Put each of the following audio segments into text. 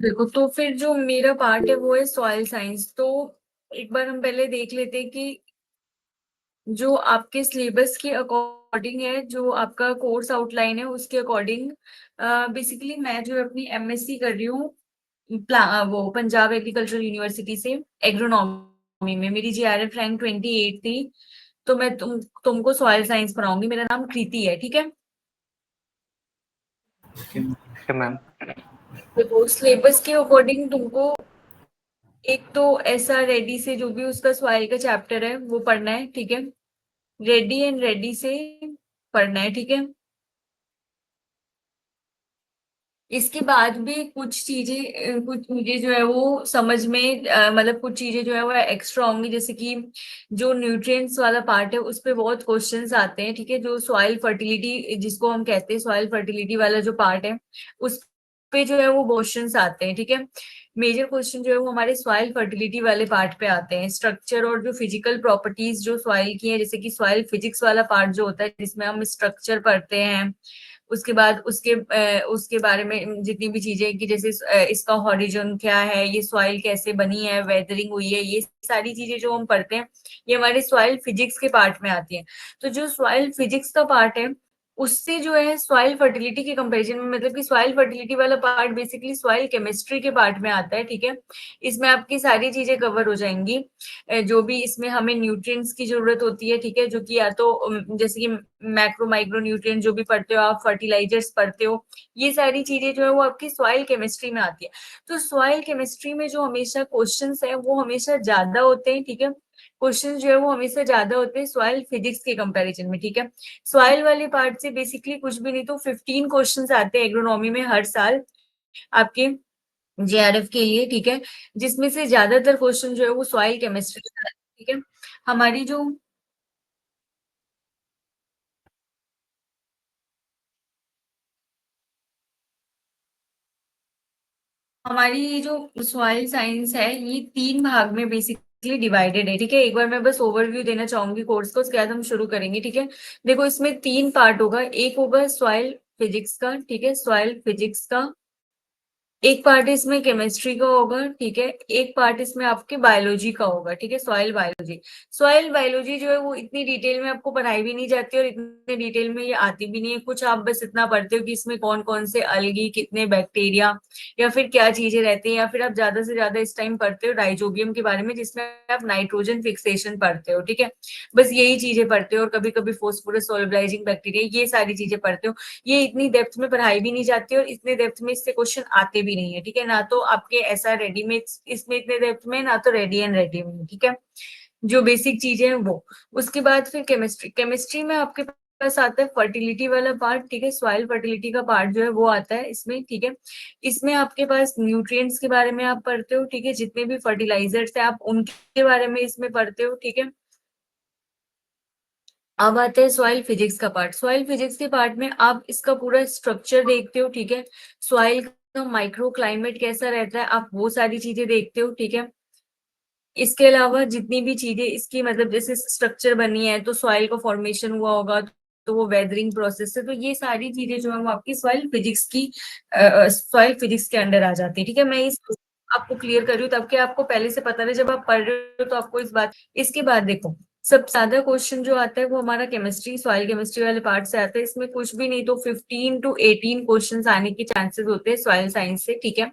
देखो, तो फिर जो मेरा पार्ट है वो है सॉइल साइंस। तो एक बार हम पहले देख लेते हैं कि जो आपके सिलेबस के अकॉर्डिंग है, जो आपका कोर्स आउटलाइन है उसके अकॉर्डिंग बेसिकली मैं जो अपनी एमएससी कर रही हूँ वो पंजाब एग्रीकल्चरल यूनिवर्सिटी से एग्रोनॉमी में। मेरी जीआरएफ रैंक 28 थी। तो मैं तुमको सॉइल साइंस पढ़ाऊंगी। मेरा नाम कृति है, ठीक है। Okay ma'am. देखो, सिलेबस के अकॉर्डिंग तुमको एक तो ऐसा रेडी से जो भी उसका सॉइल का चैप्टर है वो पढ़ना है, ठीक है। रेडी एंड रेडी से पढ़ना है, ठीक है। इसके बाद भी कुछ चीजें कुछ मुझे जो है वो समझ में मतलब कुछ चीजें जो है वो एक्स्ट्रा होंगी, जैसे कि जो न्यूट्रिएंट्स वाला पार्ट है उस पे बहुत क्वेश्चंस आते हैं, ठीक है। जो सॉइल फर्टिलिटी जिसको हम कहते हैं, सॉइल फर्टिलिटी वाला जो पार्ट है उस पे जो है वो क्वेश्चंस आते हैं, ठीक है। मेजर क्वेश्चन जो है वो हमारे सॉइल फर्टिलिटी वाले पार्ट पे आते हैं। स्ट्रक्चर और जो फिजिकल प्रॉपर्टीज जो सॉइल की है, जैसे कि सॉइल फिजिक्स वाला पार्ट जो होता है जिसमें हम स्ट्रक्चर पढ़ते हैं। उसके बाद उसके बारे में जितनी भी चीजें कि जैसे इसका हॉरिजन क्या है, ये सॉइल कैसे बनी है, वेदरिंग हुई है, ये सारी चीजें जो हम पढ़ते हैं ये हमारे सॉइल फिजिक्स के पार्ट में आती है। तो जो सॉइल फिजिक्स का पार्ट है उससे जो है सॉइल फर्टिलिटी के कंपैरिजन में, मतलब कि सॉइल फर्टिलिटी वाला पार्ट बेसिकली सॉइल केमिस्ट्री के पार्ट में आता है, ठीक है। इसमें आपकी सारी चीजें कवर हो जाएंगी। जो भी इसमें हमें न्यूट्रिएंट्स की जरूरत होती है, ठीक है, जो कि या तो जैसे कि मैक्रो माइक्रो न्यूट्रिएंट जो भी पढ़ते हो आप, फर्टिलाइजर्स पढ़ते हो, ये सारी चीजें जो है वो आपकी सॉइल केमिस्ट्री में आती है। तो सॉइल केमिस्ट्री में जो हमेशा क्वेश्चंस है वो हमेशा ज्यादा होते हैं, ठीक है। क्वेश्चन जो है वो हमेशा ज्यादा होते हैं सॉइल फिजिक्स के कंपैरिजन में, ठीक है। सॉइल वाले पार्ट से बेसिकली कुछ भी नहीं तो 15 क्वेश्चंस आते हैं एग्रोनॉमी में हर साल आपके जेआरएफ के लिए, ठीक है। जिसमें से ज्यादातर क्वेश्चन जो है वो सॉइल केमिस्ट्री से आते हैं, ठीक है। हमारी जो हमारी ये जो सॉइल साइंस है ये 3 भाग में बेसिकली डिवाइडेड है, ठीक है। एक बार मैं बस ओवरव्यू देना चाहूंगी कोर्स को, उसके बाद हम शुरू करेंगे, ठीक है। देखो, इसमें 3 पार्ट होगा। एक होगा सॉइल फिजिक्स का, ठीक है, सॉइल फिजिक्स का। एक पार्ट इसमें केमिस्ट्री का होगा, ठीक है। एक पार्ट इसमें आपके बायोलॉजी का होगा, ठीक है, सॉइल बायोलॉजी। सॉइल बायोलॉजी जो है वो इतनी डिटेल में आपको पढ़ाई भी नहीं जाती और इतने डिटेल में ये आती भी नहीं है। कुछ आप बस इतना पढ़ते हो कि इसमें कौन कौन से अलगी, कितने बैक्टीरिया या फिर क्या चीजें रहती हैं, या फिर आप ज्यादा से ज्यादा इस टाइम पढ़ते हो राइजोबियम के बारे में जिसमें आप नाइट्रोजन फिक्सेशन पढ़ते हो, ठीक है। बस यही चीजें पढ़ते हो और कभी कभी फोस्फोरस सोलबिलाइजिंग बैक्टीरिया, ये सारी चीजें पढ़ते हो। ये इतनी डेप्थ में पढ़ाई भी नहीं जाती और इतने डेप्थ में इससे क्वेश्चन आते भी नहीं है, ठीक है। ना तो आपके ऐसा रेडी में इसमें इतने डेप्थ में, ना तो रेडी एंड रेडी में, ठीक है। जो बेसिक चीजें हैं वो। उसके बाद फिर केमिस्ट्री। केमिस्ट्री में आपके पास आता है फर्टिलिटी वाला पार्ट, ठीक है। सॉइल फर्टिलिटी का पार्ट जो है वो आता है इसमें, ठीक है। इसमें आपके पास न्यूट्रिएंट्स के बारे में आप पढ़ते हो, ठीक है। जितने भी फर्टिलाइजर्स है आप उनके बारे में इसमें पढ़ते हो, ठीक है। अब आता है सॉइल फिजिक्स का पार्ट। सॉइल फिजिक्स के पार्ट में आप इसका पूरा स्ट्रक्चर देखते हो, ठीक है। सॉइल का माइक्रो क्लाइमेट कैसा रहता है आप वो सारी चीजें देखते हो, ठीक है। इसके अलावा जितनी भी चीजें इसकी मतलब जैसे स्ट्रक्चर बनी है तो सॉइल का फॉर्मेशन हुआ होगा तो वो वेदरिंग प्रोसेस है, तो ये सारी चीजें जो है वो आपकी सॉइल फिजिक्स के अंडर आ जाती है, ठीक है। मैं इस आपको क्लियर कर रही हूँ ताकि आपको पहले से पता रहे, जब आप पढ़ रहे हो तो आपको इस बात। इसके बाद देखो, सबसे ज्यादा क्वेश्चन जो आता है वो हमारा केमिस्ट्री, सॉइल केमिस्ट्री वाले पार्ट से आता है। इसमें कुछ भी नहीं तो 15 to 18 क्वेश्चन आने के चांसेस होते हैं सॉइल साइंस से, ठीक है।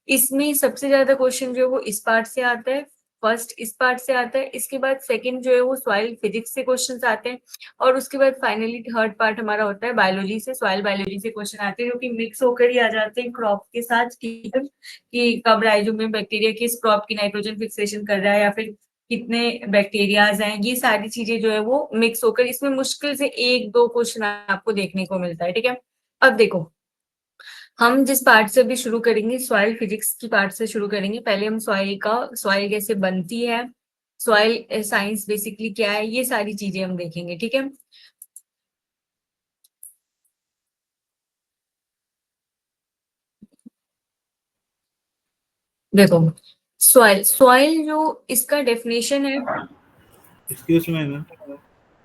इसमें सबसे ज्यादा क्वेश्चन जो है वो इस पार्ट से आता है। फर्स्ट इस पार्ट से आता है, इसके बाद सेकंड जो है वो सॉइल फिजिक्स से क्वेश्चंस आते हैं, और उसके बाद फाइनली थर्ड पार्ट हमारा होता है बायोलॉजी से, सॉइल बायोलॉजी से क्वेश्चन आते हैं जो कि मिक्स होकर ही आ जाते हैं क्रॉप के साथ, ठीक है। कि कब राइजोबियम बैक्टीरिया किस क्रॉप की नाइट्रोजन फिक्सेशन कर रहा है या फिर कितने बैक्टीरियाज हैं, ये सारी चीजें जो है वो मिक्स होकर इसमें मुश्किल से 1-2 क्वेश्चन आपको देखने को मिलता है, ठीक है। अब देखो, हम जिस पार्ट से अभी शुरू करेंगे सॉइल फिजिक्स की पार्ट से शुरू करेंगे। पहले हम सॉइल कैसे बनती है, सॉइल साइंस बेसिकली क्या है, ये सारी चीजें हम देखेंगे, ठीक है। देखो, सॉइल सॉइल जो इसका डेफिनेशन है। एक्सक्यूज मी मैम,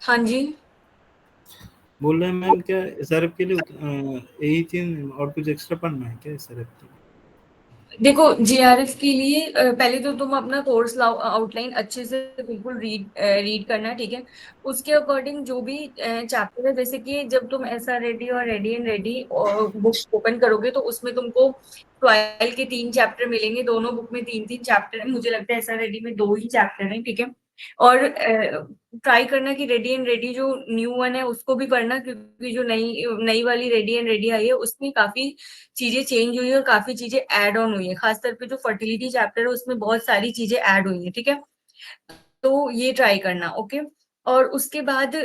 हाँ जी। बोल रहे हैं मैम क्या एसआरएफ के लिए यही चीज और कुछ एक्स्ट्रा पढ़ना है क्या एसआरएफ के लिए? देखो जीआरएफ के लिए पहले तो तुम अपना कोर्स आउटलाइन अच्छे से बिल्कुल रीड करना, ठीक है। उसके अकॉर्डिंग जो भी चैप्टर है, जैसे कि जब तुम ऐसा रेडी और ready and ready book open करोगे तो उसमें तुमको ट्वेल्व के 3 चैप्टर मिलेंगे। दोनों बुक में 3-3 चैप्टर है, मुझे लगता है ऐसा रेडी में 2 ही चैप्टर है, ठीक है। और ट्राई करना कि रेडी एंड रेडी जो न्यू वन है उसको भी पढ़ना, क्योंकि जो नई नई वाली रेडी एंड रेडी आई है उसमें काफी चीजें चेंज हुई है और काफी चीजें ऐड ऑन हुई है। खासतौर पे जो फर्टिलिटी चैप्टर है उसमें बहुत सारी चीजें ऐड हुई है, ठीक है। तो ये ट्राई करना, ओके। और उसके बाद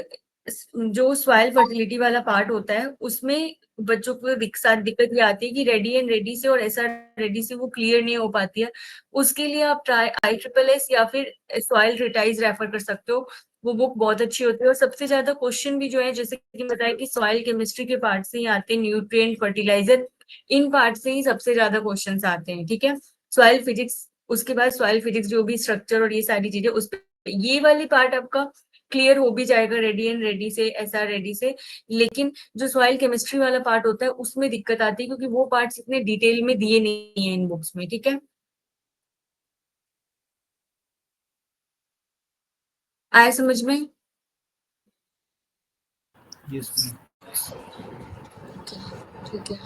जो सॉइल फर्टिलिटी वाला पार्ट होता है उसमें बच्चों को साथ दिक्कत ये आती है कि रेडी एंड रेडी से और ऐसा रेडी से वो क्लियर नहीं हो पाती है। उसके लिए आप ट्राई ISSS या फिर सॉइल रिटाइज रेफर कर सकते हो। वो बुक बहुत अच्छी होती है और सबसे ज्यादा क्वेश्चन भी जो है, जैसे कि बताया कि सॉइल केमिस्ट्री के पार्ट से ही आते हैं, न्यूट्रिएंट फर्टिलाइजर इन पार्ट से ही सबसे ज्यादा क्वेश्चन आते हैं, ठीक है। सॉइल फिजिक्स, उसके बाद सॉइल फिजिक्स जो भी स्ट्रक्चर और ये सारी चीजें, उस ये वाली पार्ट आपका क्लियर हो भी जाएगा रेडी एंड रेडी से, ऐसा रेडी से। लेकिन जो सॉइल केमिस्ट्री वाला पार्ट होता है उसमें दिक्कत आती है, क्योंकि वो पार्ट्स इतने डिटेल में दिए नहीं है इन बुक्स में, ठीक है। आया समझ में? Yes ma'am. ठीक है।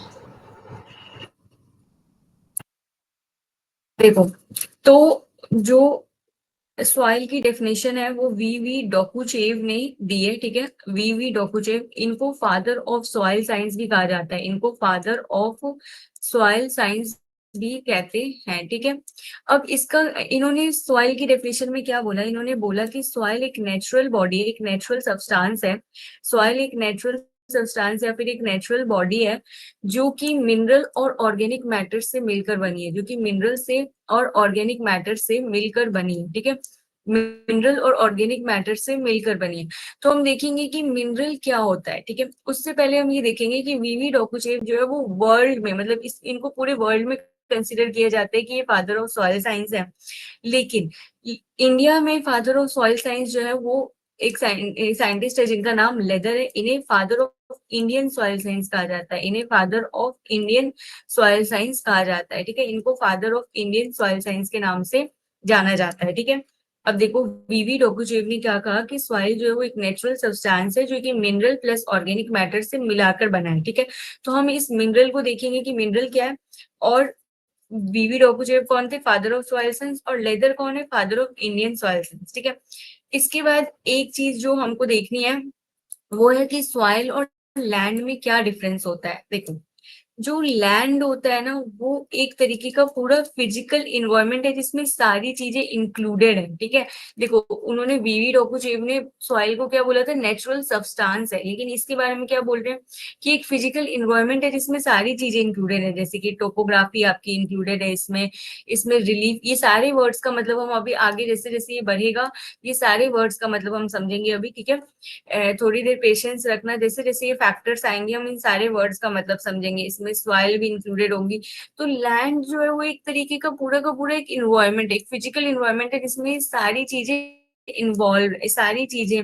देखो, तो जो सॉइल की डेफिनेशन है वो वी डोकुचेव ने दी है, ठीक है। वी डोकुचेव, इनको फादर ऑफ सॉइल साइंस भी कहा जाता है, इनको फादर ऑफ सॉइल साइंस भी कहते हैं, ठीक है। अब इसका इन्होंने सॉइल की डेफिनेशन में क्या बोला, इन्होंने बोला कि सॉइल एक नेचुरल बॉडी है, एक नेचुरल सब्सटेंस है। सॉइल एक नेचुरल सब्सटेंस या फिर एक नेचुरल बॉडी है जो कि मिनरल और ऑर्गेनिक मैटर से मिलकर बनी है, जो कि मिनरल से और ऑर्गेनिक मैटर से मिलकर बनी है, ठीक है। मिनरल और ऑर्गेनिक मैटर से मिलकर बनी है। तो हम देखेंगे कि मिनरल क्या होता है, ठीक है। उससे पहले हम ये देखेंगे कि वीवी डोकुचेव जो है वो वर्ल्ड में, मतलब इनको पूरे वर्ल्ड में कंसिडर किया जाता है कि ये फादर ऑफ सॉइल साइंस है। लेकिन इंडिया में फादर ऑफ सॉइल साइंस जो है वो एक साइंटिस्ट है जिनका नाम लेदर है। इन्हें father of Indian soil science कहा जाता है, इन्हें father of Indian soil science कहा जाता है, ठीक है। इनको father of Indian soil science के नाम से जाना जाता है, ठीक है। अब देखो, वीवी डोकुचेव ने क्या कहा कि सॉइल जो है वो एक नेचुरल सब्सटेंस है जो कि मिनरल प्लस ऑर्गेनिक मैटर से मिलाकर बना है, ठीक है। तो हम इस मिनरल को देखेंगे कि मिनरल क्या है। और वीवी डोकुचेव कौन थे, फादर ऑफ सॉइल साइंस, और लेदर कौन है, father of Indian soil science, ठीक है। इसके बाद एक चीज जो हमको देखनी है वो है कि सॉइल और लैंड में क्या डिफरेंस होता है। देखो, जो लैंड होता है ना वो एक तरीके का पूरा फिजिकल इन्वायरमेंट है जिसमें सारी चीजें इंक्लूडेड है, ठीक है। देखो, उन्होंने वीवी डोकुचेव ने सॉइल को क्या बोला था, नेचुरल सब्सटेंस है, लेकिन इसके बारे में क्या बोल रहे हैं कि एक फिजिकल इन्वायरमेंट है जिसमें सारी चीजें इंक्लूडेड है, जैसे कि टोपोग्राफी आपकी इंक्लूडेड है इसमें, इसमें रिलीफ, ये सारे वर्ड्स का मतलब हम अभी आगे जैसे जैसे ये बढ़ेगा ये सारे वर्ड्स का मतलब हम समझेंगे अभी, ठीक है। थोड़ी देर पेशेंस रखना, जैसे जैसे ये फैक्टर्स आएंगे हम इन सारे वर्ड्स का मतलब समझेंगे, इसमें सॉइल भी इंक्लूडेड होंगी। तो लैंड जो है वो एक तरीके का पूरा एक इन्वायरमेंट, एक फिजिकल इन्वायरमेंट है जिसमें सारी चीजें इन्वॉल्व, सारी चीजें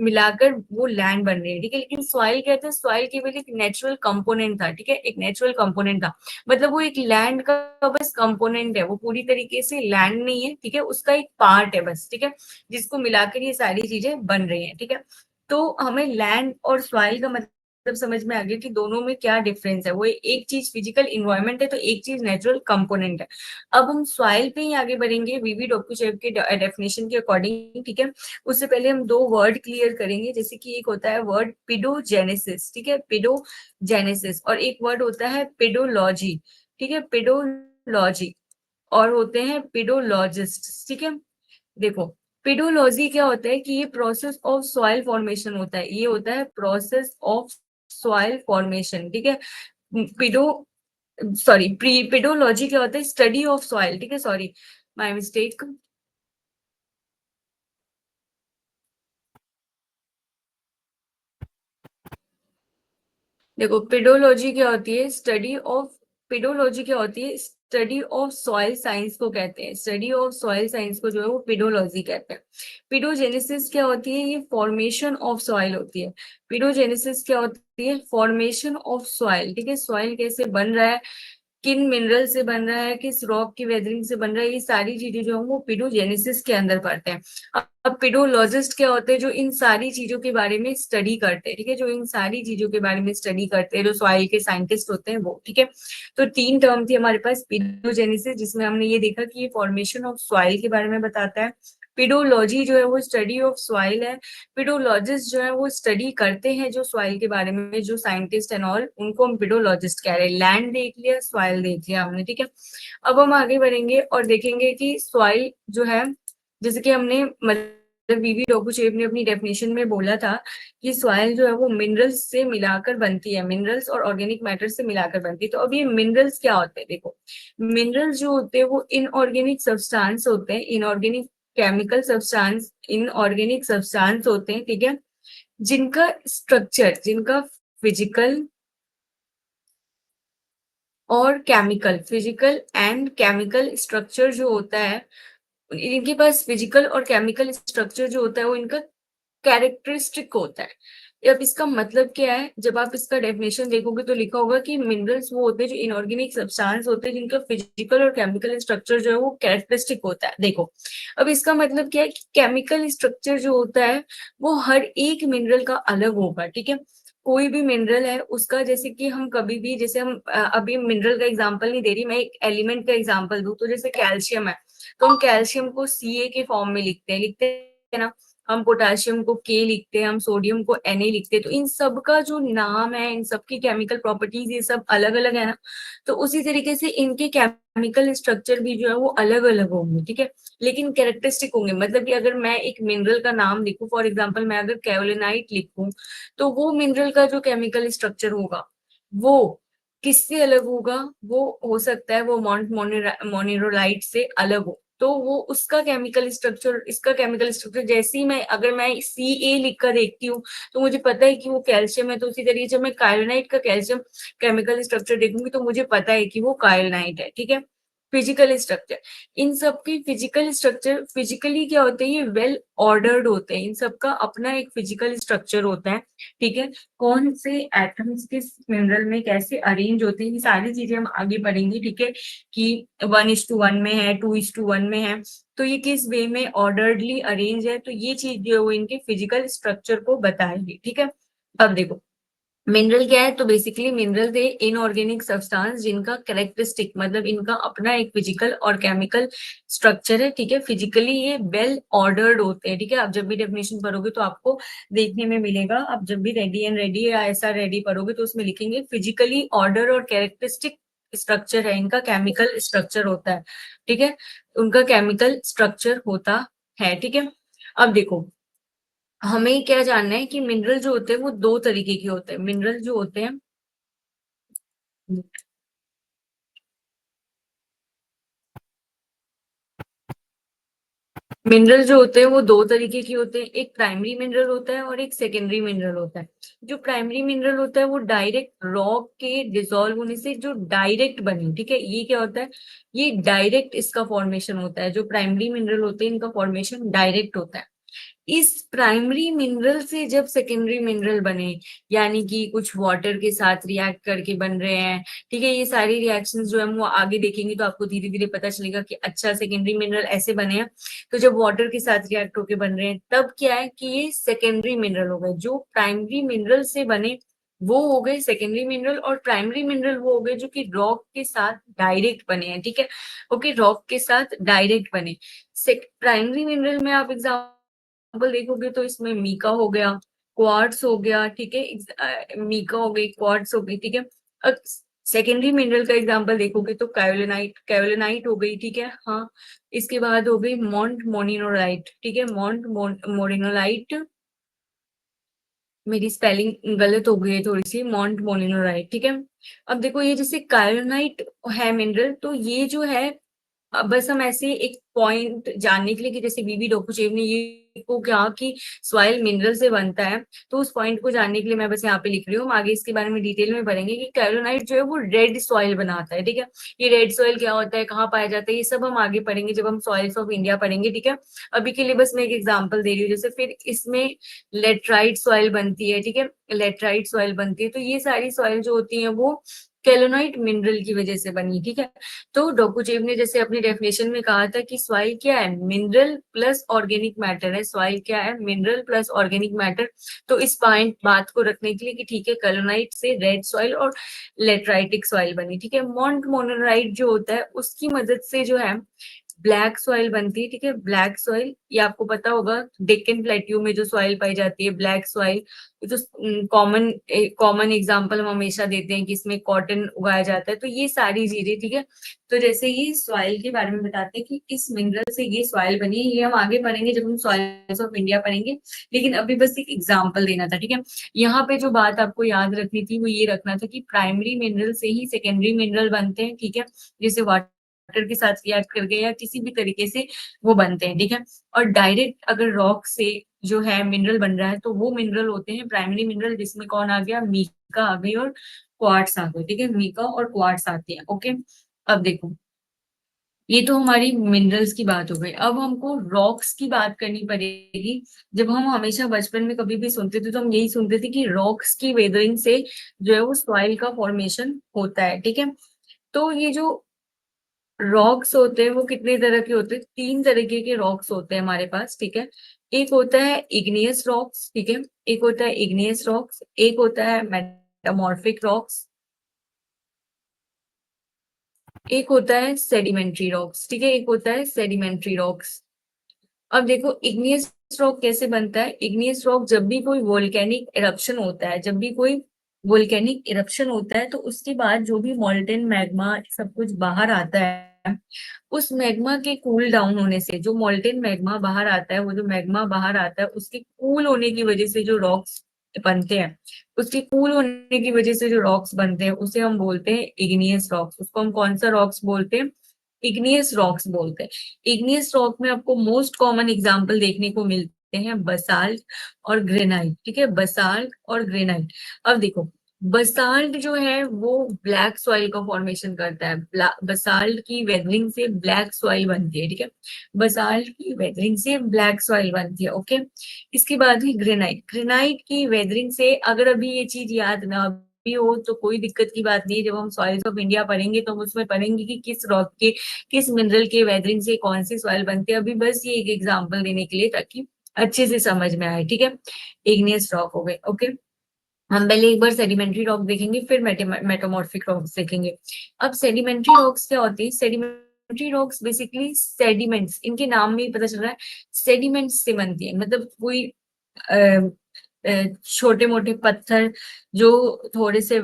मिलाकर वो लैंड बन रही है, ठीक है। लेकिन सॉइल कहते हैं, सॉइल केवल एक नेचुरल कंपोनेंट था, ठीक है, एक नेचुरल कंपोनेंट था। मतलब वो एक लैंड का बस कंपोनेंट है, वो पूरी तरीके से लैंड नहीं है, ठीक है, उसका एक पार्ट है बस, ठीक है, जिसको मिलाकर ये सारी चीजें बन रही हैं, ठीक है। तो हमें लैंड और सॉइल का मतलब समझ में आ गया कि दोनों में क्या डिफरेंस है। वो एक चीज फिजिकल इन्वायरमेंट है तो एक चीज नेचुरल कंपोनेंट है। अब हम सॉइल पे ही आगे बढ़ेंगे वीवी डोकुचेव के डेफिनेशन के अकॉर्डिंग, ठीक है। उससे पहले हम 2 वर्ड क्लियर करेंगे, जैसे कि एक होता है वर्ड पिडोजेनेसिस, ठीक है, पिडोजेनेसिस, और एक वर्ड होता है पिडोलॉजी, ठीक है, पिडोलॉजी, और होते हैं पिडोलॉजिस्ट, ठीक है। देखो, पेडोलॉजी क्या होता है कि ये प्रोसेस ऑफ सॉइल फॉर्मेशन होता है, ये होता है प्रोसेस ऑफ सॉइल फॉर्मेशन, ठीक है। पेडो सॉरी पेडोलॉजी क्या होता है, स्टडी ऑफ सॉइल, ठीक है, सॉरी माय मिस्टेक। देखो, पेडोलॉजी क्या होती है, स्टडी ऑफ, पेडोलॉजी क्या होती है, स्टडी ऑफ सॉइल साइंस को कहते हैं, स्टडी ऑफ सॉइल साइंस को जो है वो पेडोलॉजी कहते हैं। पेडोजेनेसिस क्या होती है, ये फॉर्मेशन ऑफ सॉइल होती है। पेडोजेनेसिस क्या होती है, फॉर्मेशन ऑफ सॉइल, ठीक है, सॉइल कैसे बन रहा है, किन मिनरल से बन रहा है, किस रॉक की वेदरिंग से बन रहा है, ये सारी चीजें जो है वो पीडोजेनेसिस के अंदर पढ़ते हैं। अब पीडोलॉजिस्ट क्या होते हैं, जो इन सारी चीजों के बारे में स्टडी करते हैं, ठीक है, जो इन सारी चीजों के बारे में स्टडी करते हैं, जो सॉइल के साइंटिस्ट होते हैं वो, ठीक है। तो 3 टर्म थी हमारे पास, पीडोजेनेसिस जिसमें हमने ये देखा कि ये फॉर्मेशन ऑफ सॉइल के बारे में बताता है। पीडोलॉजी जो है वो स्टडी ऑफ सॉइल है। पीडोलॉजिस्ट जो है वो स्टडी करते हैं जो सॉइल के बारे में, जो साइंटिस्ट एंड ऑल, उनको हम पीडोलॉजिस्ट कह रहे हैं। लैंड देख लिया, सॉइल देख लिया हमने, ठीक है। अब हम आगे बढ़ेंगे और देखेंगे कि सॉइल जो है, जैसे कि हमने मतलब वीवी डोकुचेव ने अपनी डेफिनेशन में बोला था कि सॉइल जो है वो मिनरल्स से मिलाकर बनती है, मिनरल्स और ऑर्गेनिक मैटर से मिलाकर बनती है। तो अब ये मिनरल्स क्या होते हैं, देखो, मिनरल्स जो होते हैं वो इनऑर्गेनिक सब्सटेंस होते हैं, inorganic chemical substance, inorganic substance होते हैं, ठीक है, जिनका स्ट्रक्चर, जिनका फिजिकल और chemical, physical and chemical structure जो होता है, इनके पास फिजिकल और केमिकल स्ट्रक्चर जो होता है वो इनका कैरेक्टरिस्टिक होता है। अब इसका मतलब क्या है, जब आप इसका डेफिनेशन देखोगे तो लिखा होगा कि मिनरल्स वो होते हैं जो इनऑर्गेनिक सब्सटेंस होते हैं जिनका फिजिकल और केमिकल स्ट्रक्चर जो है वो कैरेक्टरिस्टिक होता है। देखो, अब इसका मतलब क्या है कि केमिकल स्ट्रक्चर जो होता है वो हर एक मिनरल का अलग होगा, ठीक है। कोई भी मिनरल है उसका, जैसे कि हम कभी भी, जैसे हम अभी मिनरल का एग्जांपल नहीं दे रही मैं, एक एलिमेंट का एग्जांपल दूं तो जैसे कैल्शियम है, तो हम कैल्शियम को Ca के फॉर्म में लिखते हैं ना, हम पोटेशियम को के लिखते हैं, हम सोडियम को Na लिखते हैं। तो इन सब का जो नाम है, इन सब की केमिकल प्रॉपर्टीज ये सब अलग अलग है ना, तो उसी तरीके से इनके केमिकल स्ट्रक्चर भी जो है वो अलग अलग होंगे, ठीक है, लेकिन कैरेक्टरिस्टिक होंगे। मतलब कि अगर मैं एक मिनरल का नाम लिखूं, फॉर एग्जाम्पल मैं अगर कैओलिनाइट लिखूं, तो वो मिनरल का जो केमिकल स्ट्रक्चर होगा वो किससे अलग होगा, वो हो सकता है वो माउंट मोनेरोलाइट से अलग हो, तो वो उसका केमिकल स्ट्रक्चर, इसका केमिकल स्ट्रक्चर, जैसे ही मैं, अगर मैं Ca लिख कर देखती हूँ तो मुझे पता है कि वो कैल्शियम है, तो उसी तरीके से मैं कायोनाइट का कैल्शियम केमिकल स्ट्रक्चर देखूंगी तो मुझे पता है कि वो कायोनाइट है, ठीक है। फिजिकल स्ट्रक्चर, इन सबके फिजिकल स्ट्रक्चर, फिजिकली क्या होते हैं, ये वेल ऑर्डर्ड होते हैं, इन सबका अपना एक फिजिकल स्ट्रक्चर होता है, ठीक है। कौन से एटम्स किस मिनरल में कैसे अरेंज होते हैं, ये सारी चीजें हम आगे पढ़ेंगे, ठीक है, कि 1:1 में है, 2:1 में है, तो ये किस वे में ऑर्डरली अरेंज है, तो ये चीज जो है वो इनके फिजिकल स्ट्रक्चर को बताएगी, ठीक है। अब देखो, मिनरल क्या है, तो बेसिकली मिनरल है इनऑर्गेनिक सब्सटेंस जिनका कैरेक्टरिस्टिक, मतलब इनका अपना एक फिजिकल और केमिकल स्ट्रक्चर है, ठीक है। फिजिकली ये वेल ऑर्डर्ड होते हैं, ठीक है। आप जब भी डेफिनेशन पढ़ोगे तो आपको देखने में मिलेगा, आप जब भी रेडी एंड रेडी या ऐसा रेडी पढ़ोगे तो उसमें लिखेंगे फिजिकली ऑर्डर और कैरेक्टरिस्टिक स्ट्रक्चर है इनका, केमिकल स्ट्रक्चर होता है, ठीक है, उनका केमिकल स्ट्रक्चर होता है, ठीक है। अब देखो, हमें क्या जानना है कि मिनरल जो होते हैं वो 2 तरीके के होते हैं, मिनरल जो होते हैं, मिनरल जो होते हैं वो 2 तरीके के होते हैं, एक प्राइमरी मिनरल होता है और एक सेकेंडरी मिनरल होता है। जो प्राइमरी मिनरल होता है वो डायरेक्ट रॉक के डिसॉल्व होने से जो डायरेक्ट बने, ठीक है, ये क्या होता है, ये डायरेक्ट इसका फॉर्मेशन होता है, जो प्राइमरी मिनरल होते हैं इनका फॉर्मेशन डायरेक्ट होता है। इस प्राइमरी मिनरल से जब सेकेंडरी मिनरल बने, यानी कि कुछ वाटर के साथ रिएक्ट करके बन रहे हैं, ठीक है, ये सारी रिएक्शंस जो है वो आगे देखेंगे तो आपको धीरे धीरे पता चलेगा कि अच्छा सेकेंडरी मिनरल ऐसे बने हैं। तो जब वाटर के साथ रिएक्ट होके बन रहे हैं तब क्या है कि ये सेकेंडरी मिनरल हो गए, जो प्राइमरी मिनरल से बने वो हो गए सेकेंडरी मिनरल, और प्राइमरी मिनरल वो हो गए जो कि रॉक के साथ डायरेक्ट बने हैं, ठीक है। ओके, रॉक के साथ डायरेक्ट बने। प्राइमरी मिनरल में आप एग्जाम्पल देखोगे तो इसमें मीका हो गया, क्वार्ट्स हो गया, ठीक है, मीका हो गई, क्वार्ट्स हो गई, ठीक है। अब सेकेंडरी मिनरल का एग्जांपल देखोगे तो कायोलिनाइट, कायोलिनाइट हो गई, ठीक है, हाँ। इसके बाद हो गई मॉन्ट मोनिनोलाइट, ठीक है, मॉन्ट मोनिनोलाइट, मेरी स्पेलिंग गलत हो गई है थोड़ी सी, मॉन्ट मोनिनोलाइट, ठीक है। अब देखो, ये जैसे कायोलिनाइट है मिनरल, तो ये जो है, बस हम ऐसे एक पॉइंट जानने के लिए कि जैसे वीवी डोकुचेव ने ये को क्या कि सॉइल मिनरल से बनता है, तो उस पॉइंट को जानने के लिए मैं बस यहाँ पे लिख रही हूँ। आगे इसके बारे में डिटेल में पढ़ेंगे कि कैलोनाइट जो है वो रेड सॉइल बनाता है, ठीक है। ये रेड सॉइल क्या होता है, कहाँ पाया जाता है, ये सब हम आगे पढ़ेंगे जब हम सॉइल्स ऑफ इंडिया पढ़ेंगे, ठीक है। अभी के लिए बस मैं एक एग्जाम्पल दे रही हूँ। जैसे फिर इसमें लेटराइट सॉइल बनती है, ठीक है, लेटराइट सॉइल बनती है। तो ये सारी सॉइल जो होती है वो कैलोनाइट मिनरल की वजह से बनी, ठीक है। तो डोकुचेव ने जैसे अपनी डेफिनेशन में कहा था कि सॉइल क्या है, मिनरल प्लस ऑर्गेनिक मैटर है। सॉइल क्या है, मिनरल प्लस ऑर्गेनिक मैटर। तो इस पॉइंट बात को रखने के लिए कि ठीक है, कैलोनाइट से रेड सॉइल और लेटराइटिक सॉइल बनी, ठीक है। मॉन्ट मोनोराइट जो होता है उसकी मदद से जो है ब्लैक सॉइल बनती है, ठीक है। ब्लैक सॉइल ये आपको पता होगा, डेक्कन प्लेट्यू में जो सॉइल पाई जाती है ब्लैक सॉइल, तो कॉमन एग्जांपल हम हमेशा देते हैं कि इसमें कॉटन उगाया जाता है। तो ये सारी चीजें, ठीक है। तो जैसे ये सॉइल के बारे में बताते हैं कि इस मिनरल से ये सॉइल बनी है, ये हम आगे पढ़ेंगे जब हम सॉइल्स ऑफ इंडिया पढ़ेंगे, लेकिन अभी बस एक एग्जाम्पल देना था, ठीक है। यहाँ पे जो बात आपको याद रखनी थी वो ये रखना था कि प्राइमरी मिनरल से ही सेकेंडरी मिनरल बनते हैं, ठीक है। जैसे वाटर के साथ रिएक्ट करके या किसी भी तरीके से वो बनते हैं, ठीक है। और डायरेक्ट अगर रॉक से जो है मिनरल बन रहा है तो वो मिनरल होते हैं प्राइमरी मिनरल, जिसमें कौन आ गया, मीका आ गई और क्वार्ट्स आ गए, ठीक है। मीका और क्वार्ट्स आते हैं, ओके। अब देखो, ये तो हमारी मिनरल्स की बात हो गई। अब हमको रॉक्स की बात करनी पड़ेगी। जब हम हमेशा बचपन में कभी भी सुनते थे तो हम यही सुनते थे कि रॉक्स की वेदरिंग से जो है वो सॉइल का फॉर्मेशन होता है, ठीक है। तो ये जो रॉक्स होते हैं वो कितने तरह के होते हैं, 3 तरीके के रॉक्स होते हैं हमारे पास, ठीक है। एक होता है इग्नियस रॉक्स, ठीक है। एक होता है इग्नियस रॉक्स, एक होता है मेटामॉर्फिक रॉक्स, एक होता है सेडिमेंट्री रॉक्स, ठीक है। एक होता है सेडिमेंट्री रॉक्स। अब देखो इग्नियस रॉक कैसे बनता है। इग्नियस रॉक जब भी कोई वोल्केनिक इरप्शन होता है, जब भी कोई वोल्केनिक इरप्शन होता है तो उसके बाद जो भी मॉल्टेन मैग्मा सब कुछ बाहर आता है, उस मैग्मा के कूल डाउन होने से जो मॉल्टेन मैग्मा बाहर आता है, वो जो मैग्मा बाहर आता है उसके कूल होने की वजह से जो रॉक्स बनते हैं, उसके कूल होने की वजह से जो रॉक्स बनते हैं उसे हम बोलते हैं इग्नियस रॉक्स। उसको हम कौन सा रॉक्स बोलते हैं, इग्नियस रॉक्स बोलते हैं। इग्नियस रॉक में आपको मोस्ट कॉमन एग्जांपल देखने को मिलते हैं बसाल्ट और ग्रेनाइट, ठीक है, बसाल्ट और ग्रेनाइट। अब देखो, बसाल्ट जो है वो ब्लैक सॉइल का फॉर्मेशन करता है। बसाल्ट की वेदरिंग से ब्लैक सॉइल बनती है, ठीक है। बसाल्ट की वेदरिंग से ब्लैक सॉइल बनती है, ओके। इसके बाद ही ग्रेनाइट। ग्रेनाइट की वेदरिंग से, अगर अभी ये चीज याद ना भी हो तो कोई दिक्कत की बात नहीं है, जब हम सॉइल्स ऑफ इंडिया पढ़ेंगे तो हम उसमें पढ़ेंगे कि किस रॉक के, किस मिनरल के वेदरिंग से कौन सी सॉइल बनती है। अभी बस ये एक एग्जांपल देने के लिए ताकि अच्छे से समझ में आए, ठीक है। इग्नियस रॉक हो गए, ओके। हम पहले एक बार सेडिमेंट्री रॉक देखेंगे, फिर मेटामॉर्फिक रॉक्स देखेंगे। अब सेडिमेंट्री रॉक्स क्या होती है, सेडिमेंट्री रॉक्स बेसिकली सेडिमेंट्स, इनके नाम में ही पता चल रहा है सेडिमेंट्स से बनती है। मतलब कोई छोटे मोटे पत्थर जो थोड़े से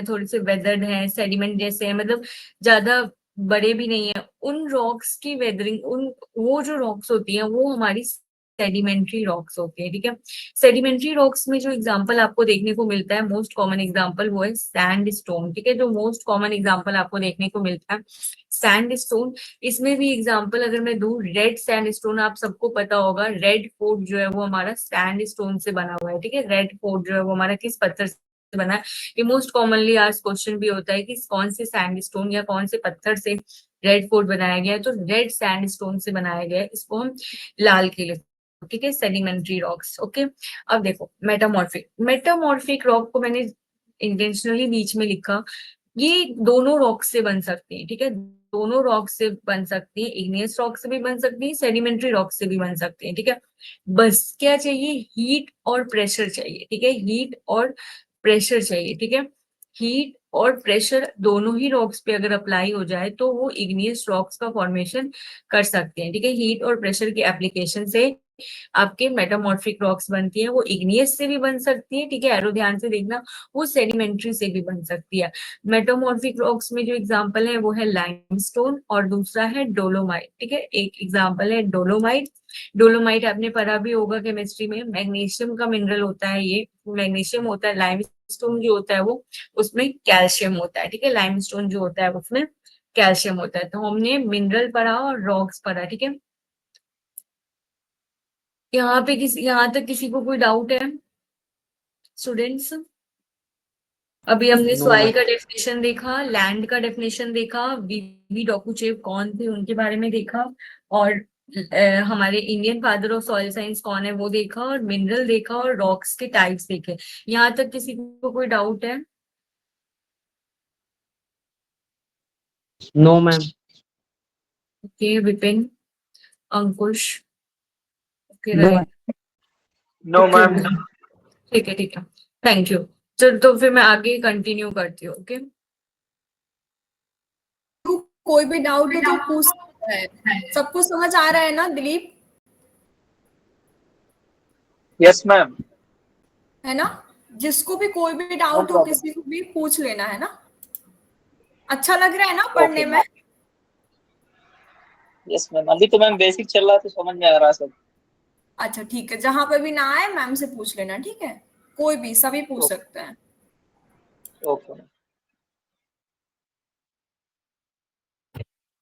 थोड़े से वेदर्ड हैं, सेडिमेंट जैसे हैं, मतलब ज्यादा बड़े भी नहीं है, उन रॉक्स की वेदरिंग, उन वो जो रॉक्स होती हैं वो हमारी सेडिमेंट्री रॉक्स होती है, ठीक है। सेडिमेंट्री रॉक्स में जो एग्जांपल आपको देखने को मिलता है, मोस्ट कॉमन एग्जांपल वो है सैंड स्टोन, ठीक है। जो मोस्ट कॉमन एग्जांपल आपको देखने को मिलता है सैंड स्टोन। इसमें भी एग्जांपल अगर मैं दूं, रेड सैंड स्टोन, आप सबको पता होगा रेड फोर्ट जो है वो हमारा सैंड स्टोन से बना हुआ है, ठीक है। रेड फोर्ट जो है वो हमारा किस पत्थर से बना है, ये मोस्ट कॉमनली आज क्वेश्चन भी होता है कि कौन से सैंड स्टोन या कौन से पत्थर से रेड फोर्ट बनाया गया है, तो रेड सैंड स्टोन से बनाया गया है, इसको हम लाल किले, ठीक है, सेडिमेंट्री रॉक्स, ओके। अब देखो मेटामॉर्फिक, मेटामॉर्फिक रॉक को मैंने इंटेंशनली बीच में लिखा, ये दोनों रॉक से बन सकती है, ठीक है। दोनों रॉक से बन सकती है, इग्नियस रॉक से भी बन सकती है, सेडिमेंट्री रॉक से भी बन सकती है, ठीक है। बस क्या चाहिए, हीट और प्रेशर चाहिए, ठीक है। हीट और प्रेशर चाहिए, ठीक है। हीट और प्रेशर दोनों ही रॉक्स पे अगर अप्लाई हो जाए तो वो इग्नियस रॉक्स का फॉर्मेशन कर सकते हैं, ठीक है। हीट और प्रेशर के एप्लीकेशन से आपके मेटामॉर्फिक रॉक्स बनती है, वो इग्नियस से भी बन सकती है, ठीक है, एरो ध्यान से देखना, वो सेडिमेंट्री से भी बन सकती है। मेटामॉर्फिक रॉक्स में जो एग्जांपल है वो है लाइमस्टोन और दूसरा है डोलोमाइट, ठीक है। एक एग्जांपल है डोलोमाइट। डोलोमाइट आपने पढ़ा भी होगा केमिस्ट्री में, मैग्नीशियम का मिनरल होता है, ये मैग्नीशियम होता है। लाइमस्टोन जो होता है वो उसमें कैल्शियम होता है, ठीक है। लाइमस्टोन जो होता है उसमें कैल्शियम होता है। तो हमने मिनरल पढ़ा और रॉक्स पढ़ा, ठीक है। यहाँ तक किसी को कोई डाउट है स्टूडेंट्स? अभी हमने नो सॉइल मैम। का डेफिनेशन देखा, लैंड का डेफिनेशन देखा, वीवी डोकुचेव कौन थे उनके बारे में देखा, और हमारे Indian father of soil science कौन है वो देखा, और मिनरल देखा, और रॉक्स के टाइप्स देखे। यहाँ तक किसी को कोई डाउट है? No ma'am. Okay Vipin, Ankush, okay no right, no okay ma'am. ठीक है ठीक है, थैंक यू। चलो तो फिर मैं आगे कंटिन्यू करती हूँ, ओके। कोई भी डाउट हो तो पूछ सकता है। सबको समझ आ रहा है ना दिलीप? Yes ma'am. है ना? जिसको भी कोई भी नो डाउट हो प्रॉब्लम। किसी को भी पूछ लेना, है ना? अच्छा लग रहा है ना ओके पढ़ने में? यस मैम, अभी तो मैम बेसिक चल रहा है तो समझ में आ रहा है सब। अच्छा ठीक है, जहां पे भी ना आए मैम से पूछ लेना, ठीक है? कोई भी, सभी पूछ ओके सकते हैं। Okay ma'am.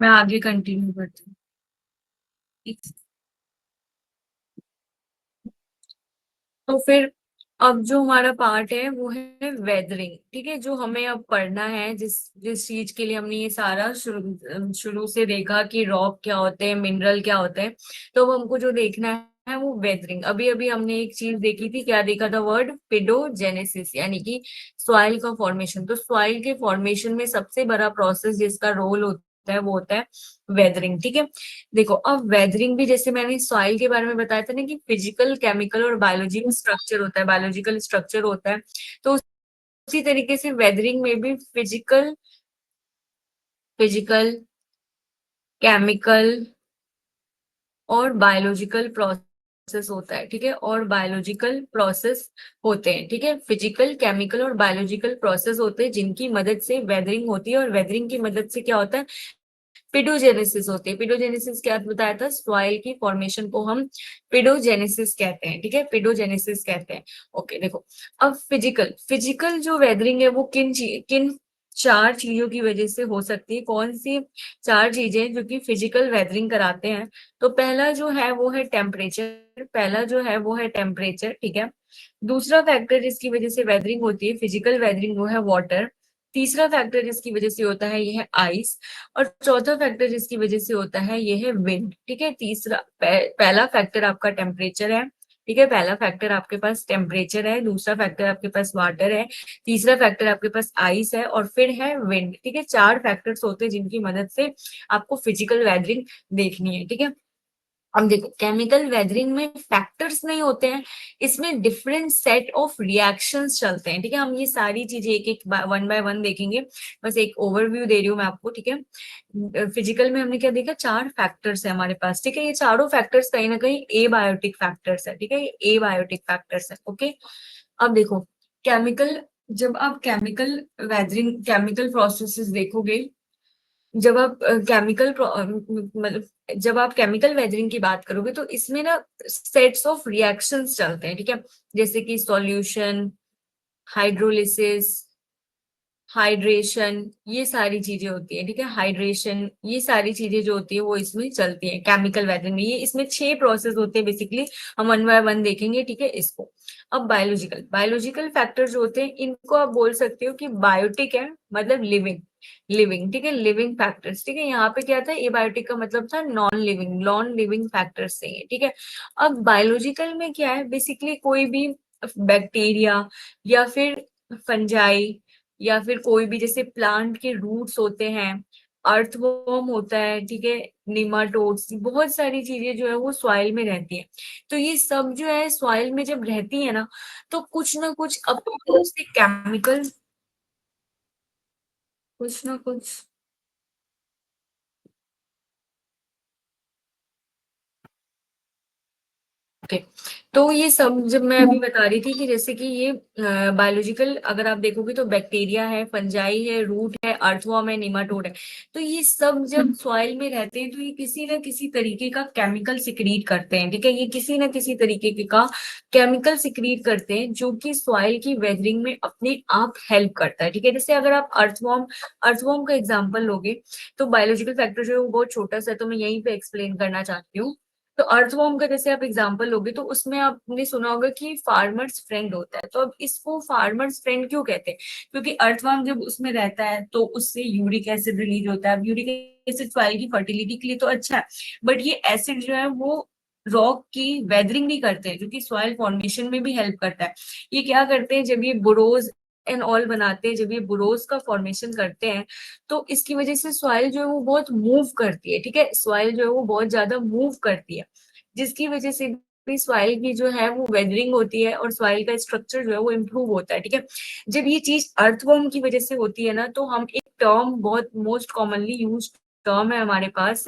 मैं आगे कंटिन्यू करती हूँ। तो फिर अब जो हमारा पार्ट है वो है वेदरिंग, ठीक है। जो हमें अब पढ़ना है, जिस जिस चीज के लिए हमने ये सारा शुरू से देखा कि रॉक क्या होते हैं, मिनरल क्या होते हैं, तो अब हमको जो देखना है वो वेदरिंग। अभी अभी हमने एक चीज देखी थी, क्या देखा था? वर्ड पेडोजेनेसिस, यानी कि सॉइल का फॉर्मेशन। तो सॉइल के फॉर्मेशन में सबसे बड़ा प्रोसेस जिसका रोल होता है वो होता है वेदरिंग, ठीक है। देखो अब वेदरिंग भी, जैसे मैंने सॉइल के बारे में बताया था ना कि फिजिकल, केमिकल और बायोलॉजिकल स्ट्रक्चर होता है, बायोलॉजिकल स्ट्रक्चर होता है। तो उसी तरीके से वेदरिंग में भी फिजिकल फिजिकल केमिकल और बायोलॉजिकल प्रोसेस होता है, ठीक है। और बायोलॉजिकल प्रोसेस होते हैं, ठीक है। फिजिकल, केमिकल और बायोलॉजिकल प्रोसेस होते हैं जिनकी मदद से वेदरिंग होती है। और वेदरिंग की मदद से क्या होता है? पिडोजेनेसिस होती है। पिडोजेनेसिस क्या बताया था? सॉइल की फॉर्मेशन को हम पिडोजेनेसिस कहते हैं, ठीक है। पिडोजेनेसिस कहते हैं। ओके देखो, अब फिजिकल फिजिकल जो वेदरिंग है वो किन चार चीजों की वजह से हो सकती है? कौन सी चार चीजें जो कि फिजिकल वेदरिंग कराते हैं? तो पहला जो है वो है टेम्परेचर, पहला जो है वो है टेम्परेचर, ठीक है। दूसरा फैक्टर जिसकी वजह से वेदरिंग होती है, फिजिकल वेदरिंग, वो है वाटर। तीसरा फैक्टर जिसकी वजह से होता है ये है आइस। और चौथा फैक्टर जिसकी वजह से होता है ये है विंड, ठीक है। पहला फैक्टर आपका टेम्परेचर है, ठीक है। पहला फैक्टर आपके पास टेम्परेचर है, दूसरा फैक्टर आपके पास वाटर है, तीसरा फैक्टर आपके पास आइस है, और फिर है विंड, ठीक है। चार फैक्टर्स होते हैं जिनकी मदद से आपको फिजिकल वेदरिंग देखनी है, ठीक है। अब देखो, केमिकल वेदरिंग में फैक्टर्स नहीं होते हैं, इसमें डिफरेंट सेट ऑफ रिएक्शंस चलते हैं, ठीक है। हम ये सारी चीजें एक एक वन बाय वन देखेंगे, बस एक ओवरव्यू दे रही हूँ मैं आपको, ठीक है। फिजिकल में हमने क्या देखा? चार फैक्टर्स है हमारे पास, ठीक है। ये चारों फैक्टर्स कहीं ना कहीं एबायोटिक फैक्टर्स है, ठीक है। ये एबायोटिक फैक्टर्स है, ओके। अब देखो, केमिकल जब आप केमिकल वेदरिंग, केमिकल प्रोसेसेस देखोगे, जब आप केमिकल मतलब जब आप केमिकल वेदरिंग की बात करोगे तो इसमें ना सेट्स ऑफ रिएक्शंस चलते हैं, ठीक है। जैसे कि सॉल्यूशन, हाइड्रोलिसिस, हाइड्रेशन, ये सारी चीजें होती है, ठीक है। हाइड्रेशन, ये सारी चीजें जो होती है वो इसमें चलती है केमिकल वेदरिंग में। ये इसमें 6 प्रोसेस होते हैं बेसिकली, हम वन बाय वन देखेंगे, ठीक है इसको। अब बायोलॉजिकल बायोलॉजिकल फैक्टर जो होते हैं इनको आप बोल सकते हो कि बायोटिक है, मतलब लिविंग, लिविंग, ठीक है। लिविंग फैक्टर्स, ठीक है। यहाँ पे क्या था? एबायोटिक का मतलब था नॉन लिविंग फैक्टर्स से, ठीक है। अब बायोलॉजिकल में क्या है? बेसिकली कोई भी बैक्टीरिया या फिर फंजाई या फिर कोई भी, जैसे प्लांट के रूट्स होते हैं, अर्थवर्म होता है, ठीक है, निमाटोड्स, बहुत सारी चीजें जो है वो सॉइल में रहती है। तो ये सब जो है सॉइल में जब रहती है ना, तो कुछ ना कुछ अपनी तरफ से केमिकल, कुछ ना कुछ ओके, तो ये सब जब मैं अभी बता रही थी कि जैसे कि ये बायोलॉजिकल अगर आप देखोगे तो बैक्टीरिया है, फंजाई है, रूट है, अर्थवर्म है, निमाटोड है, तो ये सब जब सॉइल में रहते हैं तो ये किसी ना किसी तरीके का केमिकल सिक्रीट करते हैं, ठीक है, ये किसी ना किसी तरीके का केमिकल सिक्रीट करते हैं जो कि सॉइल की वेदरिंग में अपने आप हेल्प करता है, ठीक है। जैसे अगर आप अर्थवर्म का एग्जाम्पल लोगे तो बायोलॉजिकल फैक्टर जो है वो बहुत छोटा सा है, तो मैं यहीं पे एक्सप्लेन करना चाहती हूँ। तो अर्थवर्म का जैसे आप एग्जांपल लोगे तो उसमें आपने सुना होगा कि फार्मर्स फ्रेंड होता है, तो अब इसको फार्मर्स फ्रेंड क्यों कहते हैं, क्योंकि अर्थवर्म जब उसमें रहता है तो उससे यूरिक एसिड रिलीज होता है। अब यूरिक एसिड सॉइल की फर्टिलिटी के लिए तो अच्छा है, बट ये एसिड जो है वो रॉक की वेदरिंग भी करते हैं, जो कि सॉइल फॉर्मेशन में भी हेल्प करता है। ये क्या करते हैं, जब ये बोरोज एंड ऑल बनाते हैं, जब ये बोरोज का फॉर्मेशन करते हैं तो इसकी वजह से सॉइल जो है वो बहुत मूव करती है, ठीक है, सॉइल जो है वो बहुत ज्यादा मूव करती है, जिसकी वजह से भी सॉइल की जो है वो वेदरिंग होती है और सॉइल का स्ट्रक्चर जो है वो इम्प्रूव होता है, ठीक है। जब ये चीज अर्थवर्म की वजह से होती है ना, तो हम एक टर्म बहुत मोस्ट कॉमनली यूज टर्म है हमारे पास,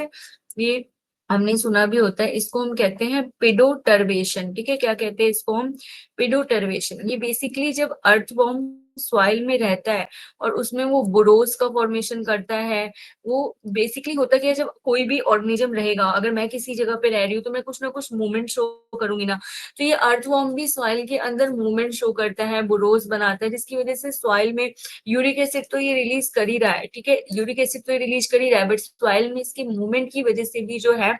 ये हमने सुना भी होता है, इसको हम कहते हैं पेडोटर्वेशन, ठीक है। क्या कहते हैं इसको हम? पेडोटर्वेशन। ये बेसिकली जब अर्थवर्म सॉइल में रहता है और उसमें वो बोरोज का फॉर्मेशन करता है, वो बेसिकली होता क्या है, जब कोई भी ऑर्गेनिज्म रहेगा, अगर मैं किसी जगह पे रह रही हूँ तो मैं कुछ ना कुछ मूवमेंट शो करूंगी ना, तो ये अर्थवर्म भी सॉइल के अंदर मूवमेंट शो करता है, बोरोज बनाता है, जिसकी वजह से सॉइल में यूरिक एसिड तो ये रिलीज कर ही रहा है, ठीक है, यूरिक एसिड तो ये रिलीज कर ही रहा है, बट सॉइल में इसकी मूवमेंट की वजह से भी जो है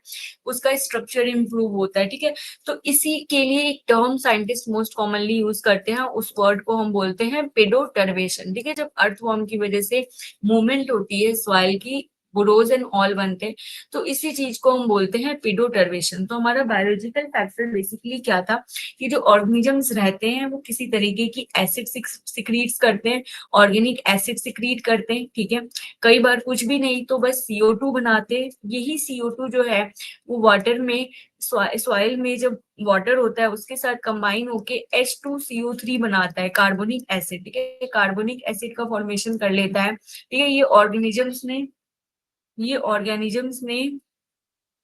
उसका स्ट्रक्चर इंप्रूव होता है, ठीक है। तो इसी के लिए एक term scientist most commonly use करते हैं, उस वर्ड को हम बोलते हैं पेडोटर्वेशन, ठीक है। जब अर्थवर्म की वजह से मूवमेंट होती है सॉइल की, बोरोज एंड ऑल बनते हैं, तो इसी चीज को हम बोलते हैं पेडोटर्वेशन। तो हमारा बायोलॉजिकल फैक्टर बेसिकली क्या था कि जो ऑर्गेनिजम्स रहते हैं वो किसी तरीके की एसिड सिक्रीट्स करते हैं, ऑर्गेनिक एसिड सिक्रीट करते हैं, ठीक है। कई बार कुछ भी नहीं तो बस CO2 बनाते हैं, यही CO2 जो है वो वाटर में, सॉइल में जब वाटर होता है उसके साथ कंबाइन होके H2CO3 बनाता है, कार्बोनिक एसिड, ठीक है, कार्बोनिक एसिड का फॉर्मेशन कर लेता है, ठीक है। ये ऑर्गेनिजम्स ने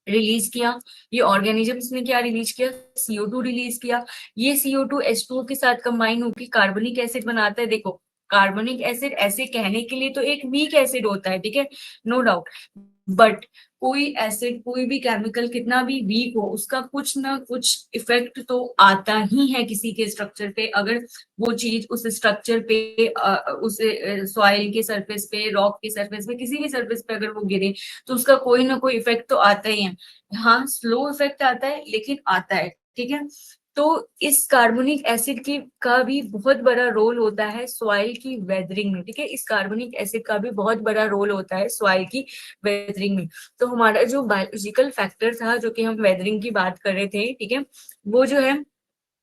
रिलीज किया, ये ऑर्गेनिजम्स ने क्या रिलीज किया? CO2 रिलीज किया। ये CO2 H2O के साथ कंबाइन होकर कार्बनिक एसिड बनाता है। देखो, कार्बनिक एसिड ऐसे कहने के लिए तो एक वीक एसिड होता है, ठीक है, नो डाउट, बट कोई एसिड, कोई भी केमिकल कितना भी वीक हो, उसका कुछ ना कुछ इफेक्ट तो आता ही है किसी के स्ट्रक्चर पे, अगर वो चीज उस स्ट्रक्चर पे, उस सॉइल के सरफेस पे, रॉक के सरफेस पे, किसी भी सरफेस पे अगर वो गिरे तो उसका कोई ना कोई इफेक्ट तो आता ही है। हाँ, स्लो इफेक्ट आता है लेकिन आता है, ठीक है। तो इस कार्बोनिक एसिड की का भी बहुत बड़ा रोल होता है सॉइल की वेदरिंग में, ठीक है, इस कार्बोनिक एसिड का भी बहुत बड़ा रोल होता है सॉइल की वेदरिंग में। तो हमारा जो बायोलॉजिकल फैक्टर था, जो कि हम वेदरिंग की बात कर रहे थे, ठीक है, वो जो है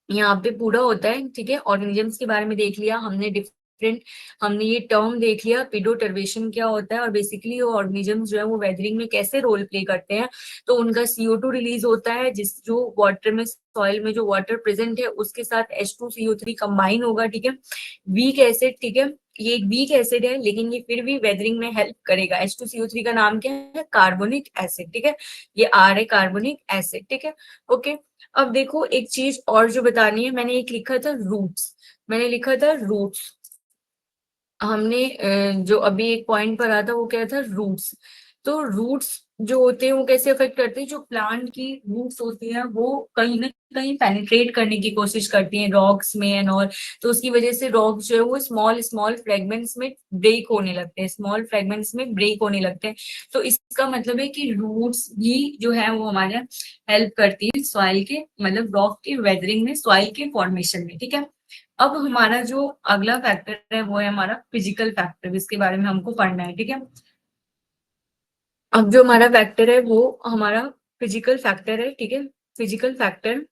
यहाँ पे पूरा होता है, ठीक है। ऑर्गेनिजम्स के बारे में देख लिया हमने, डिफरेंट, हमने ये टर्म देख लिया पेडोटर्वेशन क्या होता है, और बेसिकली वो ऑर्गेनिजम्स जो है वो वेदरिंग में कैसे रोल प्ले करते हैं। तो उनका CO2 रिलीज होता है, जिस जो वाटर में, सॉइल में जो वाटर प्रेजेंट है उसके साथ H2CO3 कंबाइन होगा, ठीक है, वीक एसिड, ठीक है, ये एक वीक एसिड है लेकिन ये फिर भी वेदरिंग में हेल्प करेगा। H2CO3 का नाम क्या है? कार्बोनिक एसिड, ठीक है, ये R है, कार्बोनिक एसिड, ठीक है, ओके। अब देखो एक चीज और जो बतानी है, मैंने एक लिखा था रूट्स, मैंने लिखा था रूट्स, हमने जो अभी एक पॉइंट पढ़ा था वो क्या था? रूट्स। तो रूट्स जो होते हैं वो कैसे अफेक्ट करते हैं? जो प्लांट की रूट्स होती हैं वो कहीं ना कहीं पेनिट्रेट करने की कोशिश करती हैं रॉक्स में एंड ऑल, तो उसकी वजह से रॉक्स जो है वो स्मॉल स्मॉल फ्रेगमेंट्स में ब्रेक होने लगते हैं, स्मॉल फ्रेगमेंट्स में ब्रेक होने लगते हैं। तो इसका मतलब है कि रूट्स भी जो है वो हमारे हेल्प करती है सॉइल के, मतलब रॉक के वेदरिंग में, सॉइल के फॉर्मेशन में, ठीक है। अब हमारा जो अगला फैक्टर है वो है हमारा फिजिकल फैक्टर, इसके बारे में हमको पढ़ना है, ठीक है। अब जो हमारा फैक्टर है वो हमारा फिजिकल फैक्टर है, ठीक है, फिजिकल फैक्टर।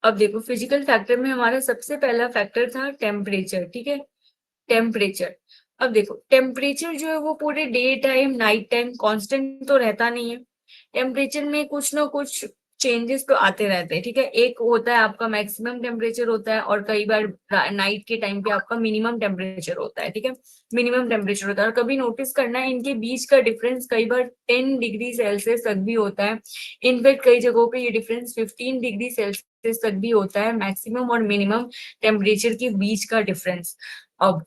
अब देखो फिजिकल फैक्टर में हमारा सबसे पहला फैक्टर था टेम्परेचर, ठीक है, टेम्परेचर। अब देखो टेम्परेचर जो है वो पूरे day time night time constant तो रहता नहीं है, टेम्परेचर में कुछ ना कुछ चेंजेस तो आते रहते हैं, ठीक है। एक होता है आपका मैक्सिमम टेम्परेचर होता है, और कई बार नाइट के टाइम पे आपका मिनिमम टेम्परेचर होता है, ठीक है। मिनिमम टेम्परेचर होता है, और कभी नोटिस करना है इनके बीच का डिफरेंस कई बार 10 डिग्री सेल्सियस तक भी होता है। इनफैक्ट कई जगहों पे ये डिफरेंस 15 डिग्री सेल्सियस तक भी होता है, मैक्सिमम और मिनिमम टेम्परेचर के बीच का डिफरेंस। अब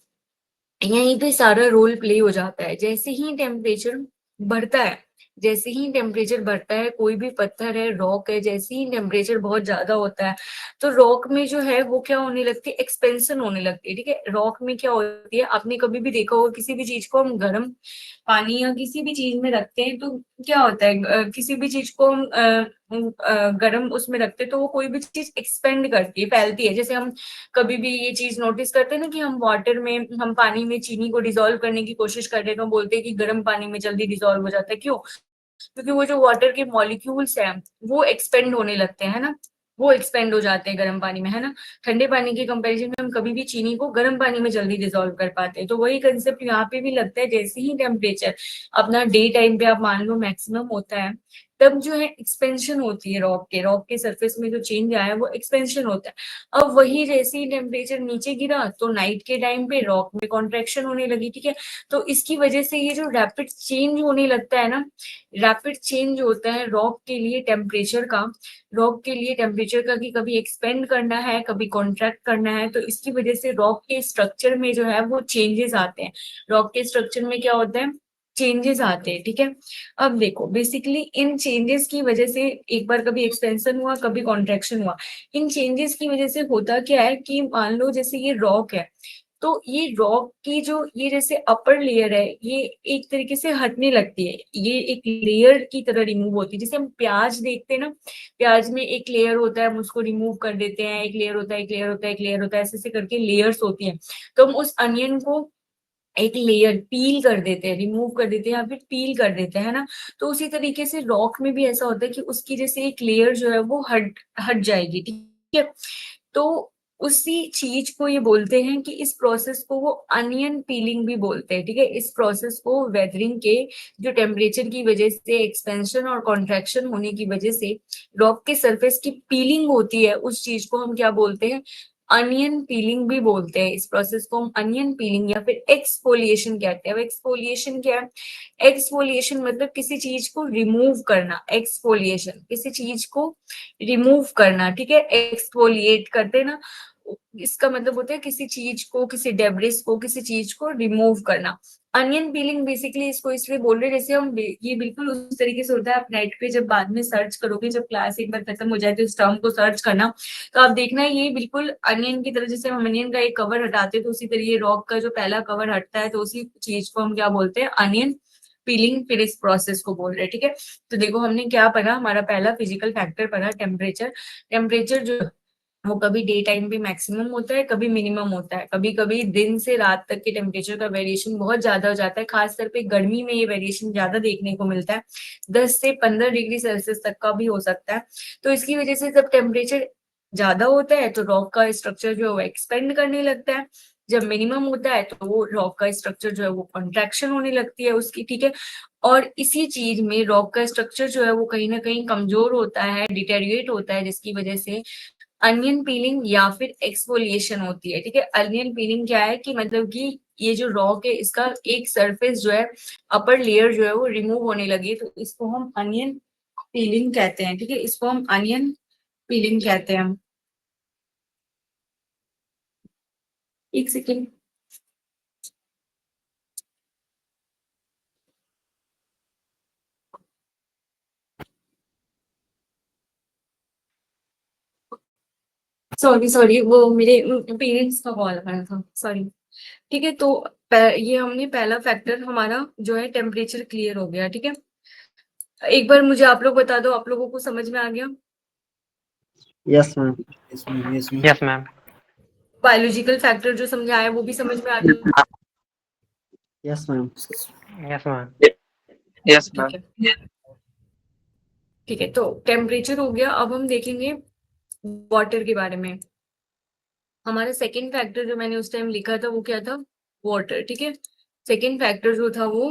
यहीं पे सारा रोल प्ले हो जाता है। जैसे ही टेम्परेचर बढ़ता है, जैसे ही टेम्परेचर बढ़ता है, कोई भी पत्थर है, रॉक है, जैसे ही टेम्परेचर बहुत ज्यादा होता है तो रॉक में जो है वो क्या होने लगती है, एक्सपेंशन होने लगती है, ठीक है। रॉक में क्या होती है, आपने कभी भी देखा होगा किसी भी चीज को हम गर्म पानी या किसी भी चीज में रखते हैं तो क्या होता है, किसी भी चीज को हम गर्म उसमें रखते हैं तो वो कोई भी चीज एक्सपेंड करती है, फैलती है। जैसे हम कभी भी ये चीज नोटिस करते हैं ना कि हम वाटर में, हम पानी में चीनी को डिसॉल्व करने की कोशिश करते हैं तो बोलते हैं कि गर्म पानी में जल्दी डिसॉल्व हो जाता है। क्यों? क्योंकि वो जो वाटर के मॉलिक्यूल्स हैं वो एक्सपेंड होने लगते हैं ना, वो एक्सपेंड हो जाते हैं गर्म पानी में, है ना। ठंडे पानी के कंपैरिजन में हम कभी भी चीनी को गर्म पानी में जल्दी डिसॉल्व कर पाते हैं। तो वही कंसेप्ट यहाँ पे भी लगता है, जैसे ही टेम्परेचर अपना डे टाइम पे आप मान लो मैक्सिमम होता है, तब जो है एक्सपेंशन होती है रॉक के सरफेस में जो चेंज आया है वो एक्सपेंशन होता है। अब वही जैसे ही टेम्परेचर नीचे गिरा तो नाइट के टाइम पे रॉक में कॉन्ट्रेक्शन होने लगी, ठीक है। तो इसकी वजह से ये जो रैपिड चेंज होने लगता है ना, रैपिड चेंज होता है रॉक के लिए टेम्परेचर का, रॉक के लिए टेम्परेचर का कि कभी एक्सपेंड करना है, कभी कॉन्ट्रैक्ट करना है। तो इसकी वजह से रॉक के स्ट्रक्चर में जो है वो चेंजेस आते हैं। रॉक के स्ट्रक्चर में क्या होता है, चेंजेस आते हैं, ठीक है। अब देखो बेसिकली इन चेंजेस की वजह से एक बार कभी एक्सपेंशन हुआ, कभी कॉन्ट्रैक्शन हुआ। इन चेंजेस की वजह से होता क्या है कि मान लो जैसे ये रॉक है, तो ये रॉक की जो ये जैसे अपर लेयर है ये एक तरीके से हटने लगती है, ये एक लेयर की तरह रिमूव होती है। जैसे हम प्याज देखते हैं ना, प्याज में एक लेयर होता है, हम उसको रिमूव कर देते हैं, एक लेयर होता है, एक लेयर होता है, एक लेयर होता है, ऐसे ऐसे करके लेयर्स होती हैं। तो हम उस अनियन को एक लेयर पील कर देते हैं, रिमूव कर देते हैं या फिर पील कर देते हैं ना। तो उसी तरीके से रॉक में भी ऐसा होता है कि उसकी जैसे एक लेयर जो है वो हट हट जाएगी, ठीक है। तो उसी चीज को ये बोलते हैं कि इस प्रोसेस को वो अनियन पीलिंग भी बोलते हैं, ठीक है। इस प्रोसेस को वेदरिंग के जो टेम्परेचर की वजह से एक्सपेंशन और कॉन्ट्रैक्शन होने की वजह से रॉक के सरफेस की पीलिंग होती है, उस चीज को हम क्या बोलते हैं, अनियन पीलिंग भी बोलते हैं। इस प्रोसेस को हम अनियन पीलिंग या फिर एक्सफोलिएशन कहते हैं। अब एक्सफोलिएशन क्या है, एक्सफोलिएशन मतलब किसी चीज को रिमूव करना, एक्सफोलिएशन किसी चीज को रिमूव करना, ठीक है। एक्सफोलिएट करते हैं ना, इसका मतलब होता है किसी चीज को, किसी डेब्रिस को, किसी चीज को रिमूव करना। अनियन पीलिंग बेसिकली इसको इसलिए बोल रहे हैं, जैसे हम ये बिल्कुल उस तरीके से होता है। आप नेट पे जब बाद में सर्च करोगे, जब क्लास एक बार खत्म हो जाए तो इस टर्म को सर्च करना, तो आप देखना ये बिल्कुल अनियन की तरह, जैसे हम अनियन का एक कवर हटाते हैं तो उसी तरह ये रॉक का जो पहला कवर हटता है तो उसी चीज को हम क्या बोलते हैं, अनियन पीलिंग। फिर इस प्रोसेस को बोल रहे हैं, ठीक है। तो देखो हमने क्या पढ़ा, हमारा पहला फिजिकल फैक्टर पढ़ा टेम्परेचर। टेम्परेचर जो वो कभी डे टाइम पे मैक्सिमम होता है, कभी मिनिमम होता है। कभी कभी दिन से रात तक के टेम्परेचर का वेरिएशन बहुत ज्यादा हो जाता है, खासकर पे गर्मी में ये वेरिएशन ज्यादा देखने को मिलता है, 10 से 15 डिग्री सेल्सियस तक का भी हो सकता है। तो इसकी वजह से जब टेम्परेचर ज्यादा होता है तो रॉक का स्ट्रक्चर जो है वो एक्सपेंड करने लगता है, जब मिनिमम होता है तो वो रॉक का स्ट्रक्चर जो है वो कॉन्ट्रैक्शन होने लगती है उसकी, ठीक है। और इसी चीज में रॉक का स्ट्रक्चर जो है वो कहीं ना कहीं कमजोर होता है, डिटेरिएट होता है, जिसकी वजह से अनियन पीलिंग या फिर एक्सफोलिएशन होती है, ठीक है। अनियन पीलिंग क्या है कि मतलब कि ये जो रॉक है इसका एक सरफेस जो है, अपर लेयर जो है वो रिमूव होने लगी, तो इसको हम अनियन पीलिंग कहते हैं, ठीक है। इसको हम अनियन पीलिंग कहते हैं। एक सेकेंड, सॉरी सॉरी, वो मेरे पेरेंट्स का कॉल आ रहा था, सॉरी। ठीक है, तो ये हमने पहला फैक्टर हमारा जो है टेम्परेचर क्लियर हो गया, ठीक है। एक बार मुझे आप लोग बता दो, आप लोगों को समझ में आ गया? Yes ma'am. Yes ma'am. Biological factor जो समझाया वो भी समझ में आ गया? Yes ma'am. Yes ma'am. Yes ठीक मैम। है, ठीक है। तो टेम्परेचर हो गया, अब हम देखेंगे वाटर के बारे में। हमारा सेकंड फैक्टर जो मैंने उस टाइम लिखा था वो क्या था, वाटर, ठीक है। सेकंड फैक्टर जो था वो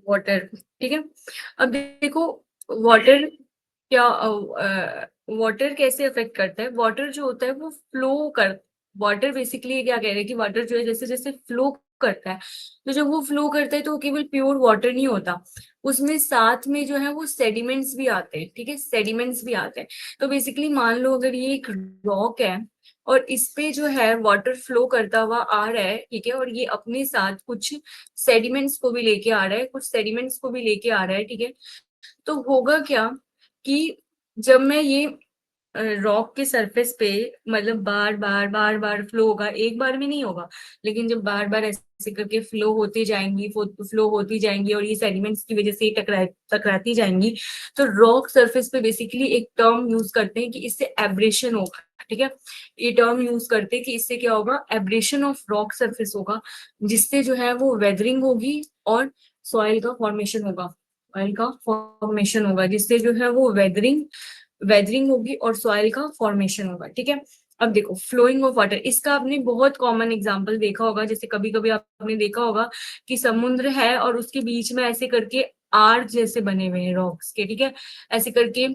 वाटर, ठीक है। अब देखो वाटर क्या वाटर कैसे अफेक्ट करता है? वाटर जो होता है वो फ्लो कर, वाटर बेसिकली क्या कह रहे हैं कि वाटर जो है जैसे जैसे फ्लो करता है, तो जब वो फ्लो करता है तो वो केवल प्योर वाटर नहीं होता, उसमें साथ में जो है वो सेडिमेंट्स भी आते हैं, ठीक है, सेडिमेंट्स भी आते हैं। तो बेसिकली मान लो अगर ये एक रॉक है और इस पे जो है वाटर फ्लो करता हुआ आ रहा है, ठीक है, और ये अपने साथ कुछ सेडिमेंट्स को भी लेके आ रहा है, कुछ सेडिमेंट्स को भी लेके आ रहा है, ठीक है, तो होगा क्या कि जब मैं ये रॉक के सरफेस पे मतलब बार बार फ्लो होगा, एक बार में नहीं होगा, लेकिन जब बार बार ऐसे करके फ्लो होती जाएंगी और ये सेडिमेंट्स की वजह से ये टकराती जाएंगी, तो रॉक सरफेस पे बेसिकली एक टर्म यूज करते हैं कि इससे एब्रेशन होगा, ठीक है, ये टर्म यूज करते हैं कि इससे क्या होगा, एब्रेशन ऑफ रॉक सरफेस होगा, जिससे जो है वो वेदरिंग होगी और सॉइल का फॉर्मेशन होगा, ऑयल का फॉर्मेशन होगा, जिससे जो है वो वेदरिंग होगी और सॉइल का फॉर्मेशन होगा, ठीक है। अब देखो फ्लोइंग ऑफ वाटर, इसका आपने बहुत कॉमन एग्जांपल देखा होगा, जैसे कभी कभी आपने देखा होगा कि समुद्र है और उसके बीच में ऐसे करके आर्च जैसे बने हुए हैं रॉक्स के, ठीक है, ऐसे करके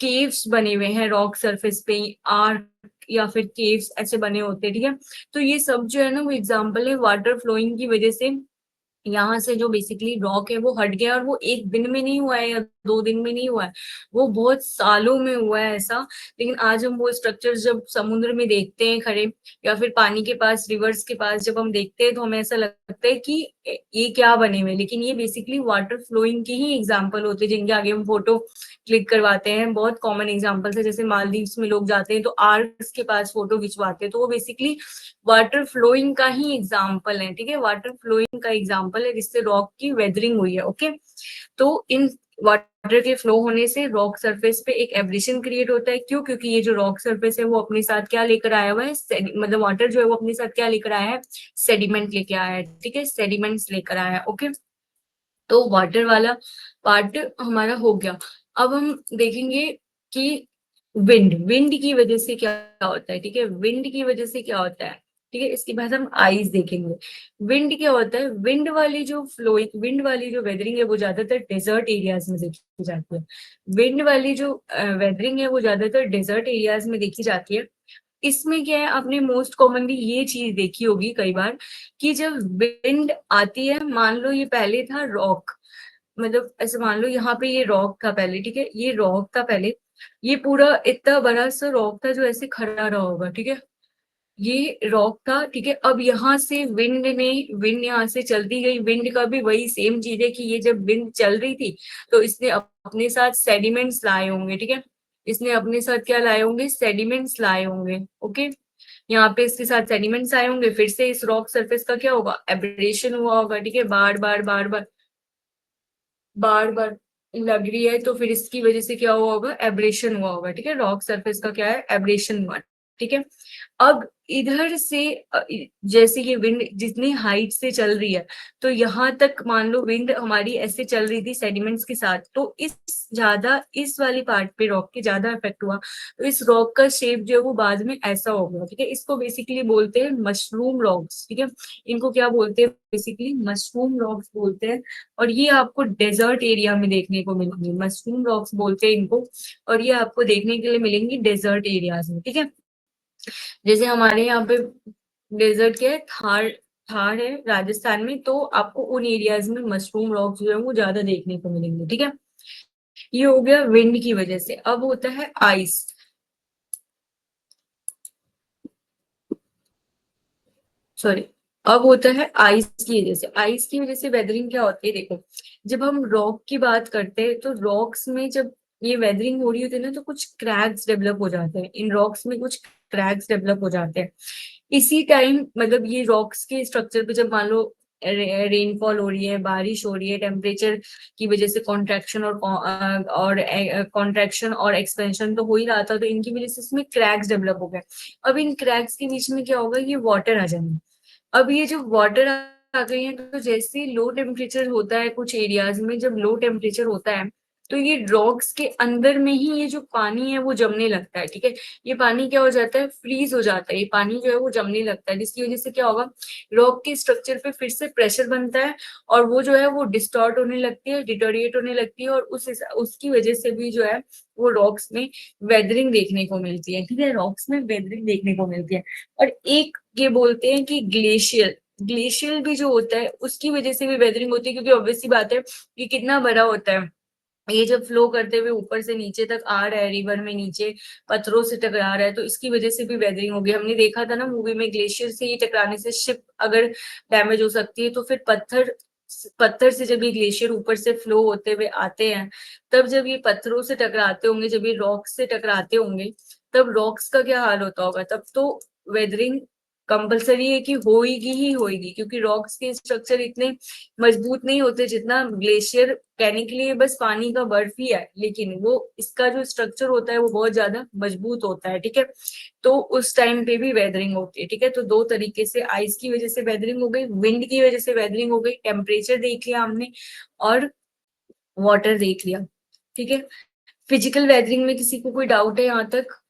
केव्स बने हुए हैं रॉक सरफेस पे, आर्क या फिर केव्स ऐसे बने होते हैं, ठीक है। तो ये सब जो है ना वो एग्जाम्पल है वाटर फ्लोइंग की वजह से यहाँ से जो बेसिकली रॉक है वो हट गया, और वो एक दिन में नहीं हुआ है या 2 दिन में नहीं हुआ है, वो बहुत सालों में हुआ है ऐसा। लेकिन आज हम वो स्ट्रक्चर्स जब समुद्र में देखते हैं खड़े, या फिर पानी के पास, रिवर्स के पास जब हम देखते हैं, तो हमें ऐसा लगता है कि ये क्या बने हुए, लेकिन ये बेसिकली वाटर फ्लोइंग के ही एग्जाम्पल होते हैं, जिनके आगे हम फोटो क्लिक करवाते हैं। बहुत कॉमन एग्जाम्पल्स है, जैसे मालदीव्स में लोग जाते हैं तो आर्क्स के पास फोटो खिंचवाते हैं, तो वो बेसिकली वाटर फ्लोइंग का ही एग्जाम्पल है, ठीक है, वाटर फ्लोइंग का एग्जाम्पल है जिससे रॉक की वेदरिंग हुई है, ओके। तो इन वाटर के फ्लो होने से रॉक सरफेस पे एक एब्रेशन क्रिएट होता है, क्यों? क्योंकि ये जो रॉक सरफेस है वो अपने साथ क्या लेकर आया हुआ है, मतलब वाटर जो है वो अपने साथ क्या लेकर आया है, सेडिमेंट लेके आया है, ठीक है, सेडिमेंट्स लेकर आया है, ओके। तो वाटर वाला पार्ट हमारा हो गया। अब हम देखेंगे कि विंड की वजह से क्या होता है, ठीक है, विंड की वजह से क्या होता है, ठीक है, इसके बाद हम आइस देखेंगे। विंड क्या होता है, विंड वाली जो वेदरिंग है वो ज्यादातर डेजर्ट एरियाज में देखी जाती है, विंड वाली जो वेदरिंग है वो ज्यादातर डेजर्ट एरियाज में देखी जाती है। इसमें क्या है, आपने मोस्ट कॉमनली ये चीज देखी होगी कई बार कि जब विंड आती है, मान लो ये पहले था रॉक, मतलब ऐसे मान लो यहाँ पे ये रॉक था पहले, ठीक है, ये रॉक था पहले, ये पूरा इतना बड़ा सा रॉक था जो ऐसे खड़ा रहा होगा, ठीक है, ये रॉक था, ठीक है। अब यहाँ से विंड यहाँ से चलती गई, विंड का भी वही सेम चीज है कि ये जब विंड चल रही थी तो इसने अपने साथ सेडिमेंट्स लाए होंगे, ठीक है, इसने अपने साथ क्या लाए होंगे, सेडिमेंट्स लाए होंगे, ओके। यहाँ पे इसके साथ सेडिमेंट्स आए होंगे, फिर से इस रॉक सरफेस का क्या होगा, एब्रेशन हुआ होगा, ठीक है, बार बार लग रही है, तो फिर इसकी वजह से क्या हुआ होगा, एब्रेशन हुआ होगा, ठीक है, रॉक सरफेस का क्या है, एब्रेशन हुआ, ठीक है। अब इधर से जैसे ये विंड जितनी हाइट से चल रही है, तो यहाँ तक मान लो विंड हमारी ऐसे चल रही थी सेडिमेंट्स के साथ, तो इस वाली पार्ट पे रॉक के ज्यादा इफेक्ट हुआ, तो इस रॉक का शेप जो है वो बाद में ऐसा हो गया, ठीक है। इसको बेसिकली बोलते हैं मशरूम रॉक्स, ठीक है, इनको क्या बोलते हैं, बेसिकली मशरूम रॉक्स बोलते हैं। और ये आपको डेजर्ट एरिया में देखने को मिलेंगे, मशरूम रॉक्स बोलते हैं इनको, और ये आपको देखने के लिए मिलेंगी डेजर्ट एरियाज में, ठीक है। जैसे हमारे यहाँ पे डेजर्ट क्या है, थार थार है राजस्थान में, तो आपको उन एरियाज में मशरूम रॉक्स जो है वो ज्यादा देखने को मिलेंगे, ठीक है। ये हो गया विंड की वजह से। अब होता है आइस, सॉरी, अब होता है आइस की वजह से। आइस की वजह से वेदरिंग क्या होती है, देखो, जब हम रॉक की बात करते हैं तो रॉक्स में जब ये वेदरिंग हो रही होती है ना, तो कुछ क्रैक्स डेवलप हो जाते हैं, इन रॉक्स में कुछ क्रैक्स डेवलप हो जाते हैं। इसी टाइम मतलब ये रॉक्स के स्ट्रक्चर पे जब मान लो रेनफॉल हो रही है, बारिश हो रही है, टेम्परेचर की वजह से कॉन्ट्रैक्शन और एक्सपेंशन तो हो ही रहा था, तो इनकी वजह से इसमें क्रैक्स डेवलप हो गए। अब इन क्रैक्स के बीच में क्या होगा, ये वाटर आ जाएंगे। अब ये जो वाटर आ गई है, तो जैसे लो टेम्परेचर होता है कुछ एरियाज में, जब लो टेम्परेचर होता है तो ये रॉक्स के अंदर में ही ये जो पानी है वो जमने लगता है, ठीक है। ये पानी क्या हो जाता है, फ्रीज हो जाता है, ये पानी जो है वो जमने लगता है, जिसकी वजह से क्या होगा, रॉक के स्ट्रक्चर पे फिर से प्रेशर बनता है और वो जो है वो डिस्टॉर्ट होने लगती है, डिटोरिएट होने लगती है, और उसकी वजह से भी जो है वो रॉक्स में वेदरिंग देखने को मिलती है, ठीक है, रॉक्स में वेदरिंग देखने को मिलती है। और एक ये बोलते हैं कि ग्लेशियल भी जो होता है उसकी वजह से भी वेदरिंग होती है, क्योंकि ऑब्वियसली बात है कि कितना बड़ा होता है, ये जब फ्लो करते हुए ऊपर से नीचे तक आ रहा है, रिवर में नीचे पत्थरों से टकरा रहा है, तो इसकी वजह से भी वेदरिंग होगी। हमने देखा था ना मूवी में, ग्लेशियर से ये टकराने से शिप अगर डैमेज हो सकती है, तो फिर पत्थर से जब ये ग्लेशियर ऊपर से फ्लो होते हुए आते हैं, तब जब ये पत्थरों से टकराते होंगे, जब ये रॉक्स से टकराते होंगे, तब रॉक्स का क्या हाल होता होगा, तब तो वेदरिंग कंपलसरी है कि होएगी ही होएगी, क्योंकि रॉक्स के स्ट्रक्चर इतने मजबूत नहीं होते जितना ग्लेशियर, कहने के लिए बस पानी का बर्फ ही है, लेकिन वो इसका जो स्ट्रक्चर होता है वो बहुत ज्यादा मजबूत होता है, ठीक है। तो उस टाइम पे भी वेदरिंग होती है, ठीक है। तो दो तरीके से, आइस की वजह से वेदरिंग हो गई, विंड की वजह से वेदरिंग हो गई, टेम्परेचर देख लिया हमने और वाटर देख लिया, ठीक है। फिजिकल वेदरिंग में किसी को कोई डाउट है यहाँ तक?